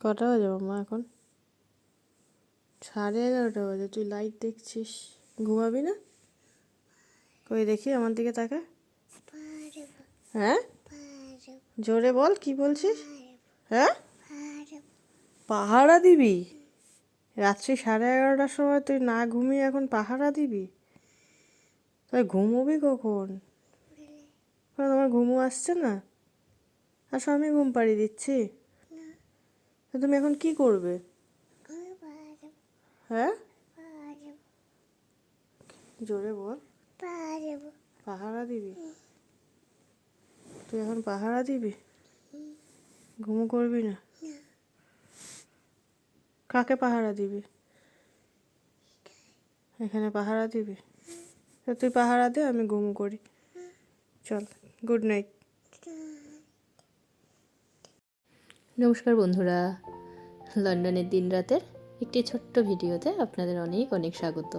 কটা বাজে মাম্মা এখন? 11:30 বাজে। তুই লাইট দেখছিস, ঘুমাবি না? কই দেখি আমার দিকে তাকা। হ্যাঁ, জোরে বল, কি বলছিস? হ্যাঁ, পাহারা দিবি? রাত্রি 11:30টার সময় তুই না ঘুমিয়ে এখন পাহারা দিবি? তাই ঘুমোবি কখন? তোমার ঘুমো আসছে না? আসো, আমি ঘুম পাড়িয়ে দিচ্ছি। তো তুমি এখন কি করবে? হ্যাঁ, জোরে বল। পাহারা দিবি? তুই এখন পাহারা দিবি? ঘুমো করবি না? কাকে পাহারা দিবি? এখানে পাহারা দিবি? তো তুই পাহারা দে, আমি ঘুমো করি। চল, গুড নাইট। নমস্কার বন্ধুরা, লন্ডনের দিন রাতের একটি ছোট্ট ভিডিওতে আপনাদের অনেক অনেক স্বাগত।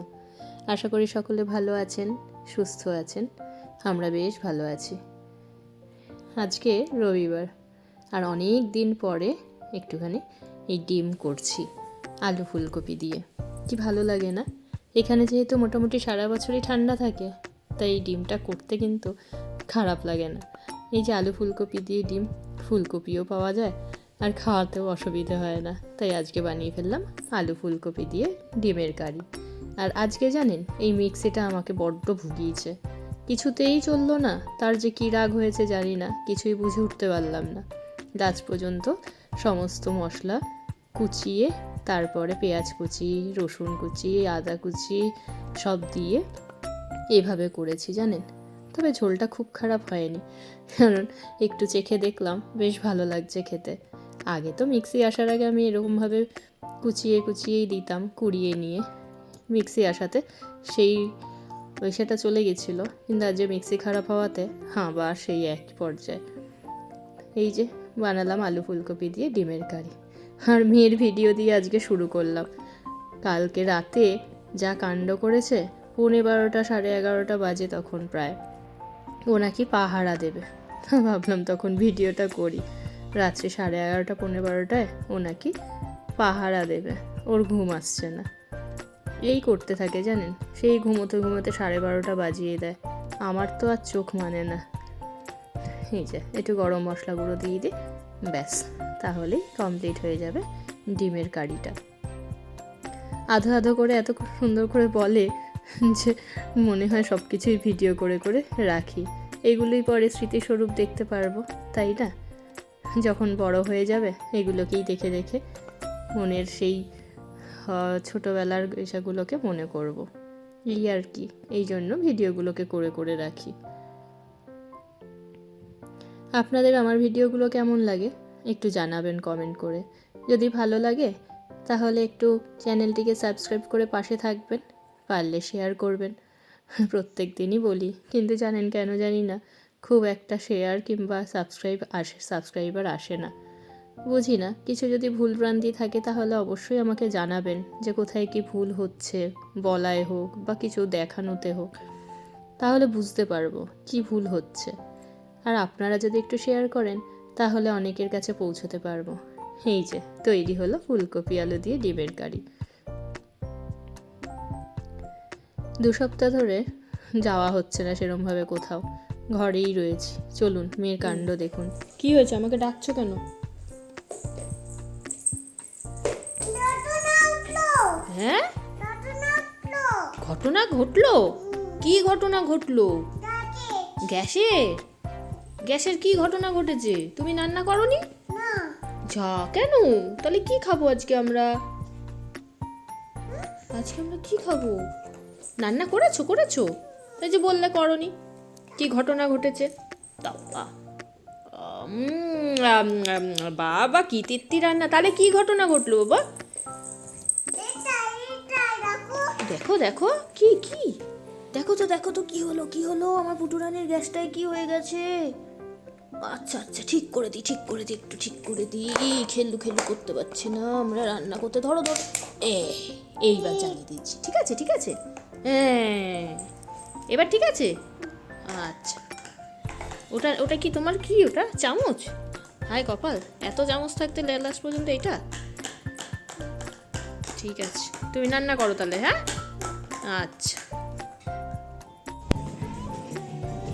আশা করি সকলে ভালো আছেন, সুস্থ আছেন। আমরা বেশ ভালো আছি। আজকে রবিবার, আর অনেক দিন পরে একটুখানি এই ডিম করছি আলু ফুলকপি দিয়ে। কি ভালো লাগে না? এখানে যেহেতু মোটামুটি সারা বছরই ঠান্ডা থাকে, তাই এই ডিমটা করতে কিন্তু খারাপ লাগে না। এই যে আলু ফুলকপি দিয়ে ডিম, ফুলকপিও পাওয়া যায় আর খাওয়াতেও অসুবিধে হয় না। তাই আজকে বানিয়ে ফেললাম আলু ফুলকপি দিয়ে ডিমের কারি। আর আজকে জানেন, এই মিক্সিটা আমাকে বড্ড ভুগিয়েছে, কিছুতেই চললো না। তার যে কী রাগ হয়েছে জানি না, কিছুই বুঝে উঠতে পারলাম না। লাস্ট পর্যন্ত সমস্ত মশলা কুচিয়ে, তারপরে পেঁয়াজ কুচি, রসুন কুচি, আদা কুচি সব দিয়ে এভাবে করেছি জানেন। তবে ঝোলটা খুব খারাপ হয়নি, কারণ একটু চেখে দেখলাম বেশ ভালো লাগছে খেতে। আগে তো মিক্সি আসার আগে আমি এরকমভাবে কুচিয়ে কুচিয়েই দিতাম, কুড়িয়ে নিয়ে। মিক্সি আসাতে সেই সেটা চলে গেছিলো, কিন্তু আজ যে মিক্সি খারাপ হওয়াতে আবার সেই এক পর্যায়ে। এই যে বানালাম আলু ফুলকপি দিয়ে ডিমের কারি, আর মেয়ের ভিডিও দিয়ে আজকে শুরু করলাম। কালকে রাতে যা কাণ্ড করেছে, 11:30 11:30 বাজে তখন প্রায়। ও নাকি পাহারা দেবে। ভাবলাম তখন ভিডিওটা করি। রাত্রি 11:30 11:30টায় ও নাকি পাহারা দেবে, ওর ঘুম আসছে না। এই করতে থাকে জানেন, সেই ঘুমোতে ঘুমোতে 12:30 বাজিয়ে দেয়। আমার তো আর চোখ মানে না। এই যে একটু গরম মশলা গুঁড়ো দিয়ে দিই, ব্যাস, তাহলেই কমপ্লিট হয়ে যাবে ডিমের কারিটা। আধো আধো করে এত সুন্দর করে বলে যে মনে হয় সব কিছুই ভিডিও করে করে রাখি। এগুলোই পরে স্মৃতিস্বরূপ দেখতে পারবো, তাই না? যখন বড় হয়ে যাবে এগুলোকেই দেখে দেখে মনের সেই ছোটোবেলার এসবগুলোকে মনে করব। এই আর কি, এই জন্য ভিডিওগুলোকে করে করে রাখি। আপনাদের আমার ভিডিওগুলো কেমন লাগে একটু জানাবেন কমেন্ট করে। যদি ভালো লাগে তাহলে একটু চ্যানেলটিকে সাবস্ক্রাইব করে পাশে থাকবেন, পারলে শেয়ার করবেন। প্রত্যেক দিনই বলি, কিন্তু জানেন কেন জানি না, খুব একটা শেয়ার কিংবা সাবস্ক্রাইবার আসে না। বুঝি না, কিছু যদি ভুলভ্রান্তি থাকে তাহলে অবশ্যই আমাকে জানাবেন, যে কোথায় কি ভুল হচ্ছে, বলায় হোক বা কিছু দেখানোতে হোক, তাহলে বুঝতে পারবো কি ভুল হচ্ছে। আর আপনারা যদি একটু শেয়ার করেন তাহলে অনেকের কাছে পৌঁছতে পারবো। এই যে তৈরি হলো ফুলকপি আলু দিয়ে ডিমের কারি। 2 সপ্তাহ ধরে যাওয়া হচ্ছে না সেরমভাবে কোথাও, ঘরেই রয়েছি। চলুন মেয়ের কাণ্ড দেখুন। কি হয়েছে, আমাকে ডাকছো কেন? হ্যাঁ, ঘটনা ঘটলো? কি ঘটনা ঘটলো? গ্যাসের কি ঘটনা ঘটেছে? তুমি রান্না করোনি? যা, কেন? তাহলে কি খাবো আজকে আমরা? কি খাবো? রান্না করেছো? এই যে বললে করোনি, কি ঘটনা ঘটেছে? বাবা, বাবা কি তিত্তি রান্না, তাহলে কি ঘটনা ঘটলো বাবা? দেখো দেখো, কি দেখো তো কি হলো আমার পুটুরানির গ্যাসটায় কি হয়ে গেছে? আচ্ছা ঠিক করে দিই, একটু ঠিক করে দিই। খেলু করতে পারছি না আমরা রান্না করতে। ধরো এইবার জ্বালিয়ে দিচ্ছি। ঠিক আছে, হ্যাঁ এবার ঠিক আছে। আচ্ছা, ওটা কি তোমার, কি ওটা চামচ? হাই কপাল, এত চামচ থাকতে লাস্ট পর্যন্ত এইটা? ঠিক আছে, তুমি রান্না করো তাহলে। হ্যাঁ, আচ্ছা।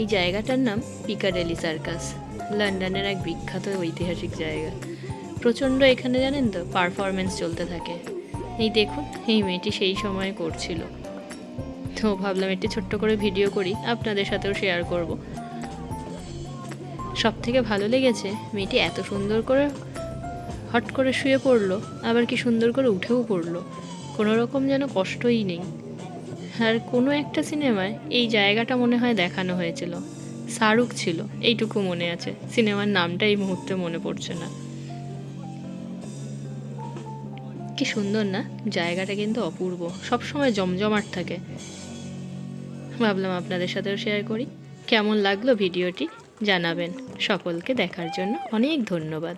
এই জায়গাটার নাম পিকাডেলি সার্কাস, লন্ডনের এক বিখ্যাত ঐতিহাসিক জায়গা। প্রচণ্ড এখানে জানেন তো পারফরমেন্স চলতে থাকে। এই দেখুন, এই মেয়েটি সেই সময় করছিল, তো ভাবলাম একটি ছোট্ট করে ভিডিও করি, আপনাদের সাথেও শেয়ার করব। সব থেকে ভালো লেগেছে মেয়েটি এত সুন্দর করে হট করে শুয়ে পড়লো, আবার কি সুন্দর করে উঠেও পড়লো, কোনো রকম যেন কষ্টই নেই। আর কোনো একটা সিনেমায় এই জায়গাটা মনে হয় দেখানো হয়েছিল, শাহরুখ ছিল, এইটুকু মনে আছে। সিনেমার নামটা এই মুহূর্তে মনে পড়ছে না। কি সুন্দর না জায়গাটা, কিন্তু অপূর্ব, সবসময় জমজমাট থাকে। ভাবলাম আপনাদের সাথেও শেয়ার করি। কেমন লাগলো ভিডিওটি জানাবেন। সকলকে দেখার জন্য অনেক ধন্যবাদ।